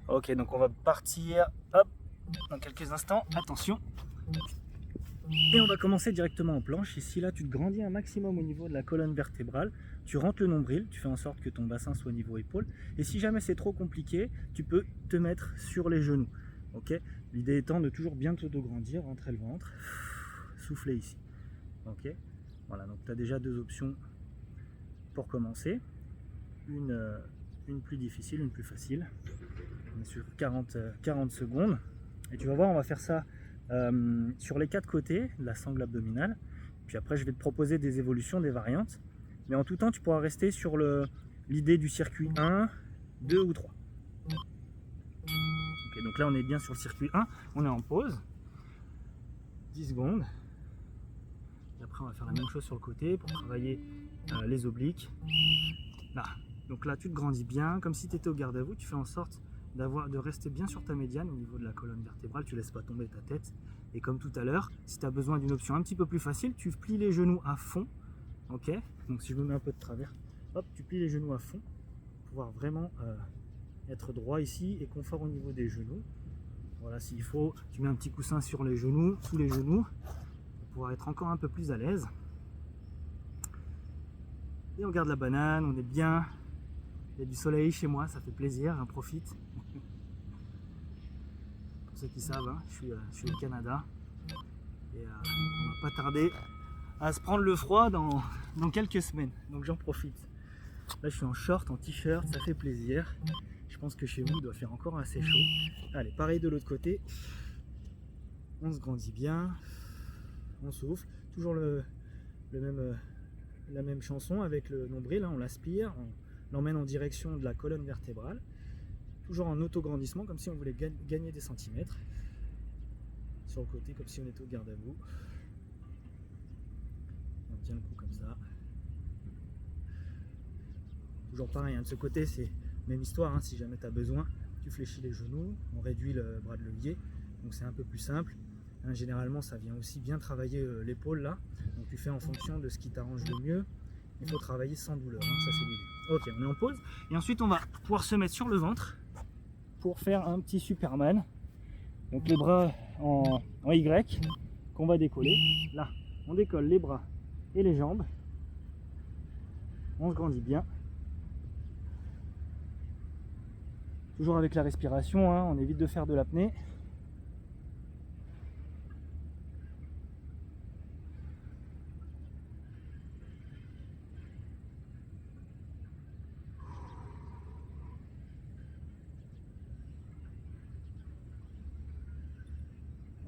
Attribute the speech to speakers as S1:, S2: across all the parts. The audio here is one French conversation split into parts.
S1: Ok, donc on va partir, hop, dans quelques instants, attention. Et on va commencer directement en planche. Ici, là, tu te grandis un maximum au niveau de la colonne vertébrale. Tu rentres le nombril, tu fais en sorte que ton bassin soit au niveau épaule. Et si jamais c'est trop compliqué, tu peux te mettre sur les genoux. Ok. L'idée étant de toujours bien te grandir, rentrer le ventre, souffler ici. Ok. Voilà, donc tu as déjà deux options pour commencer. Une plus difficile, une plus facile. On est sur 40 secondes. Et tu vas voir, on va faire ça sur les quatre côtés de la sangle abdominale. Puis après, je vais te proposer des évolutions, des variantes. Mais en tout temps, tu pourras rester sur l'idée du circuit 1, 2 ou 3. Ok, donc là, on est bien sur le circuit 1. On est en pause. 10 secondes. Et après, on va faire la même chose sur le côté pour travailler les obliques. Là. Donc là, tu te grandis bien, comme si tu étais au garde à vous. Tu fais en sorte de rester bien sur ta médiane au niveau de la colonne vertébrale, tu laisses pas tomber ta tête. Et comme tout à l'heure, si tu as besoin d'une option un petit peu plus facile, tu plies les genoux à fond. Ok. Donc si je me mets un peu de travers, hop, tu plies les genoux à fond pour pouvoir vraiment être droit ici et confort au niveau des genoux. Voilà, s'il faut, tu mets un petit coussin sur les genoux, sous les genoux, pour pouvoir être encore un peu plus à l'aise. Et on garde la banane, on est bien. Il y a du soleil chez moi, ça fait plaisir, j'en profite. Pour ceux qui savent, hein, je suis au Canada. Et on va pas tarder à se prendre le froid dans quelques semaines. Donc j'en profite. Là je suis en short, en t-shirt, ça fait plaisir. Je pense que chez vous il doit faire encore assez chaud. Allez, pareil de l'autre côté. On se grandit bien. On souffle. Toujours la même chanson avec le nombril. Hein, on l'aspire, on l'emmène en direction de la colonne vertébrale. Toujours en auto-grandissement, comme si on voulait gagner des centimètres. Sur le côté, comme si on était au garde à vous. On tient le coup comme ça. Toujours pareil, hein, de ce côté, c'est même histoire. Hein, si jamais tu as besoin, tu fléchis les genoux, on réduit le bras de levier. Donc c'est un peu plus simple. Hein, généralement, ça vient aussi bien travailler l'épaule là. Donc tu fais en fonction de ce qui t'arrange le mieux. Il faut travailler sans douleur. Hein, ça, c'est l'idée. Ok, on est en pause. Et ensuite, on va pouvoir se mettre sur le ventre pour faire un petit Superman. Donc les bras en Y qu'on va décoller. Là, on décolle les bras et les jambes. On se grandit bien. Toujours avec la respiration, hein, on évite de faire de l'apnée.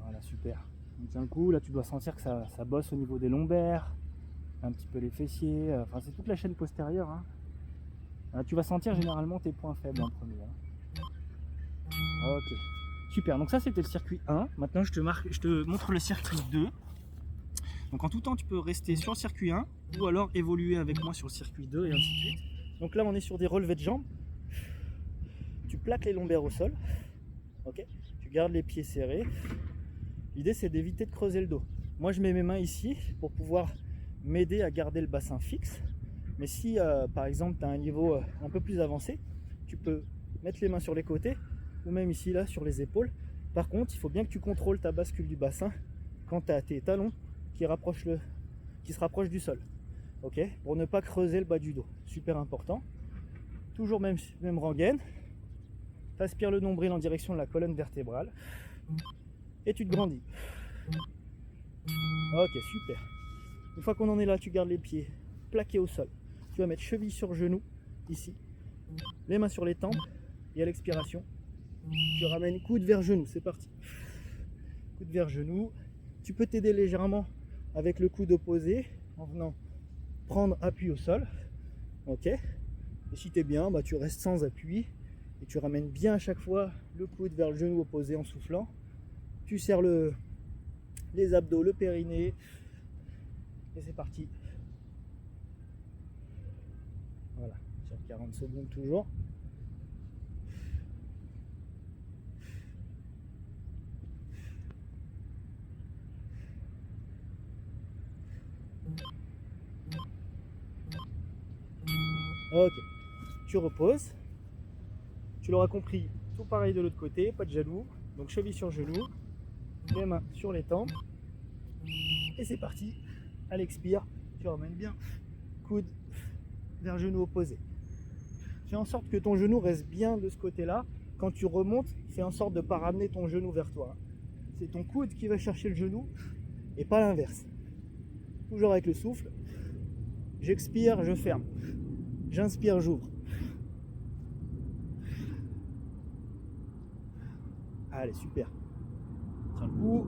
S1: Voilà, super. On tient le coup, là tu dois sentir que ça bosse au niveau des lombaires, un petit peu les fessiers, enfin c'est toute la chaîne postérieure. Hein. Là, tu vas sentir généralement tes points faibles en premier. Hein. Ok, super. Donc ça c'était le circuit 1. Maintenant je te montre le circuit 2. Donc en tout temps tu peux rester sur le circuit 1 ou alors évoluer avec moi sur le circuit 2 et ainsi de suite. Donc là on est sur des relevés de jambes. Tu plaques les lombaires au sol. Ok. Tu gardes les pieds serrés. L'idée c'est d'éviter de creuser le dos. Moi je mets mes mains ici pour pouvoir m'aider à garder le bassin fixe. Mais si par exemple tu as un niveau un peu plus avancé, tu peux mettre les mains sur les côtés ou même ici là sur les épaules. Par contre il faut bien que tu contrôles ta bascule du bassin quand tu as tes talons qui se rapprochent du sol. Ok, pour ne pas creuser le bas du dos. Super important. Toujours même rengaine. Tu aspires le nombril en direction de la colonne vertébrale. Et tu te grandis. Ok, super. Une fois qu'on en est là, tu gardes les pieds plaqués au sol. Tu vas mettre cheville sur genou, ici. Les mains sur les tempes. Et à l'expiration, tu ramènes coude vers genou. C'est parti. Coude vers genou. Tu peux t'aider légèrement avec le coude opposé en venant prendre appui au sol. Ok. Et si tu es bien, bah, tu restes sans appui. Et tu ramènes bien à chaque fois le coude vers le genou opposé en soufflant. Tu serres les abdos, le périnée. Et c'est parti. Voilà, sur 40 secondes toujours. Ok, tu reposes. Tu l'auras compris, Tout pareil de l'autre côté, pas de genou. Donc cheville sur genou, les mains sur les tempes. Et c'est parti. À l'expire, tu ramènes bien coude vers genou opposé. Fais en sorte que ton genou reste bien de ce côté-là. Quand tu remontes, fais en sorte de ne pas ramener ton genou vers toi. C'est ton coude qui va chercher le genou et pas l'inverse. Toujours avec le souffle. J'expire, je ferme. J'inspire, j'ouvre. Allez, super. Tiens le coup.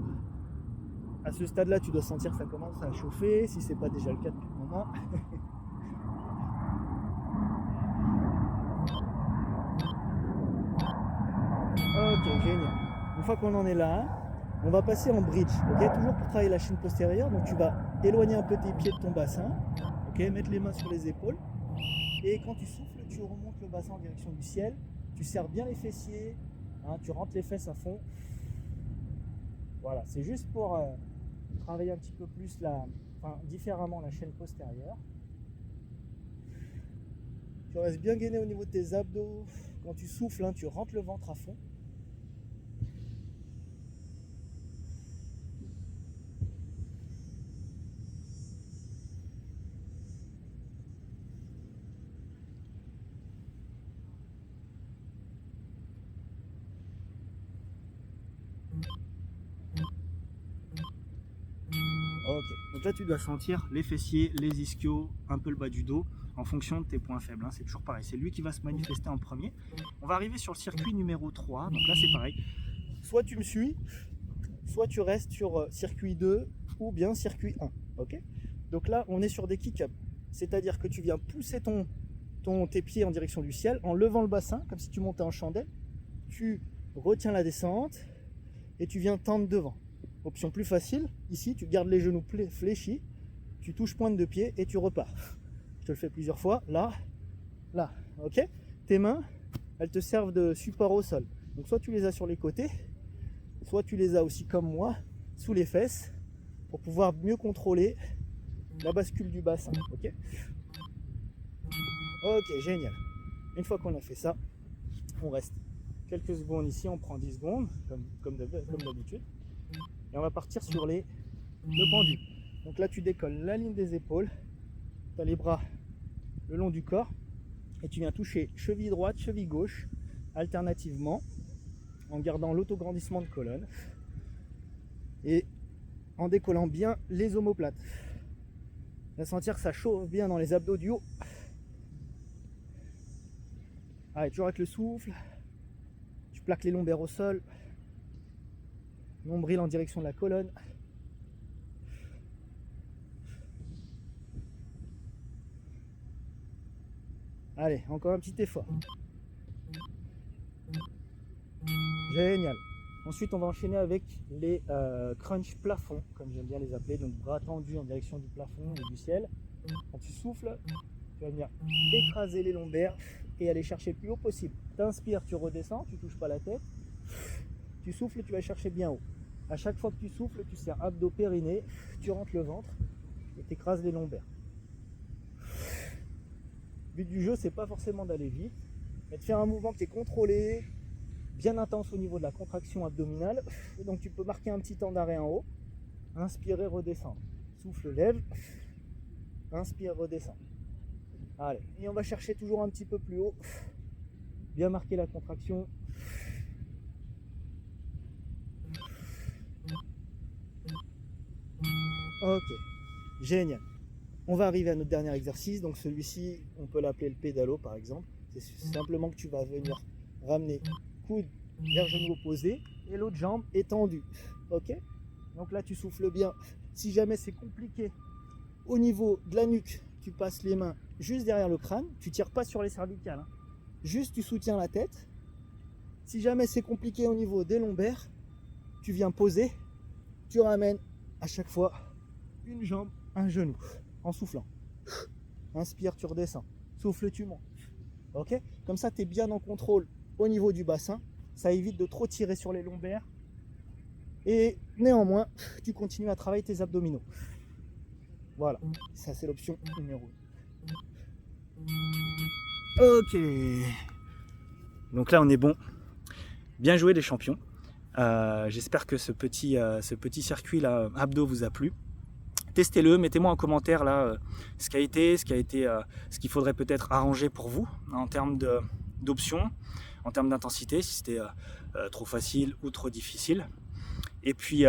S1: À ce stade-là, tu dois sentir que ça commence à chauffer, si ce n'est pas déjà le cas depuis le moment. Ok, génial. Une fois qu'on en est là, on va passer en bridge, ok? Toujours pour travailler la chaîne postérieure. Donc tu vas éloigner un peu tes pieds de ton bassin, ok? Mettre les mains sur les épaules. Et quand tu souffles, tu remontes le bassin en direction du ciel. Tu serres bien les fessiers, hein, tu rentres les fesses à fond. Voilà, c'est juste pour travailler un petit peu plus différemment la chaîne postérieure. Tu restes bien gainé au niveau de tes abdos. Quand tu souffles, hein, tu rentres le ventre à fond. Ok, donc là tu dois sentir les fessiers, les ischios, un peu le bas du dos en fonction de tes points faibles, hein. C'est toujours pareil, c'est lui qui va se manifester en premier. On va arriver sur le circuit numéro 3, donc là c'est pareil. Soit tu me suis, soit tu restes sur circuit 2 ou bien circuit 1, ok? Donc là on est sur des kick-ups, c'est-à-dire que tu viens pousser tes pieds en direction du ciel en levant le bassin, comme si tu montais en chandelle. Tu retiens la descente et tu viens tendre devant. Option plus facile, ici tu gardes les genoux fléchis, tu touches pointe de pied et tu repars. Je te le fais plusieurs fois, là, là, ok? Tes mains, elles te servent de support au sol. Donc soit tu les as sur les côtés, soit tu les as aussi comme moi, sous les fesses, pour pouvoir mieux contrôler la bascule du bassin, ok? Ok, génial. Une fois qu'on a fait ça, on reste quelques secondes ici, on prend 10 secondes, comme d'habitude. Et on va partir sur le pendu. Donc là tu décolles la ligne des épaules, tu as les bras le long du corps et tu viens toucher cheville droite, cheville gauche alternativement en gardant l'autograndissement de colonne et en décollant bien les omoplates. Tu vas sentir que ça chauffe bien dans les abdos du haut. Allez, toujours avec le souffle, tu plaques les lombaires au sol, nombril en direction de la colonne. Allez, encore un petit effort. Génial. Ensuite, on va enchaîner avec les crunch plafond, comme j'aime bien les appeler. Donc, bras tendus en direction du plafond et du ciel. Quand tu souffles, tu vas venir écraser les lombaires et aller chercher le plus haut possible. Tu inspires, tu redescends, tu ne touches pas la tête. Tu souffles, tu vas chercher bien haut. À chaque fois que tu souffles, tu serres abdos, périnée, tu rentres le ventre et tu écrases les lombaires. Le but du jeu, c'est pas forcément d'aller vite, mais de faire un mouvement qui est contrôlé, bien intense au niveau de la contraction abdominale. Et donc tu peux marquer un petit temps d'arrêt en haut. Inspirer, redescendre. Souffle, lève. Inspire, redescend. Allez, et on va chercher toujours un petit peu plus haut. Bien marquer la contraction. Ok, génial. On va arriver à notre dernier exercice. Donc celui-ci, on peut l'appeler le pédalo par exemple. C'est simplement que tu vas venir ramener coude vers genou opposé et l'autre jambe étendue. Ok? Donc là, tu souffles bien. Si jamais c'est compliqué au niveau de la nuque, tu passes les mains juste derrière le crâne. Tu ne tires pas sur les cervicales, hein. Juste, tu soutiens la tête. Si jamais c'est compliqué au niveau des lombaires, tu viens poser. Tu ramènes à chaque fois une jambe, un genou, en soufflant. Inspire, tu redescends. Souffle, tu montes. Ok? Comme ça, tu es bien en contrôle au niveau du bassin. Ça évite de trop tirer sur les lombaires. Et néanmoins, tu continues à travailler tes abdominaux. Voilà, ça c'est l'option numéro 1. Ok. Donc là, on est bon. Bien joué les champions. J'espère que ce petit circuit là abdos vous a plu. Testez-le, mettez-moi en commentaire là ce qu'il faudrait peut-être arranger pour vous en termes d'options, en termes d'intensité, si c'était trop facile ou trop difficile. Et puis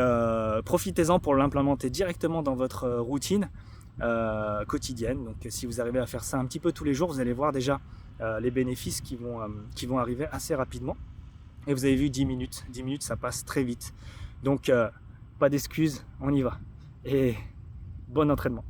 S1: profitez-en pour l'implémenter directement dans votre routine quotidienne. Donc si vous arrivez à faire ça un petit peu tous les jours, vous allez voir déjà les bénéfices qui vont arriver assez rapidement. Et vous avez vu 10 minutes, ça passe très vite. Donc pas d'excuses, on y va. Et bon entraînement.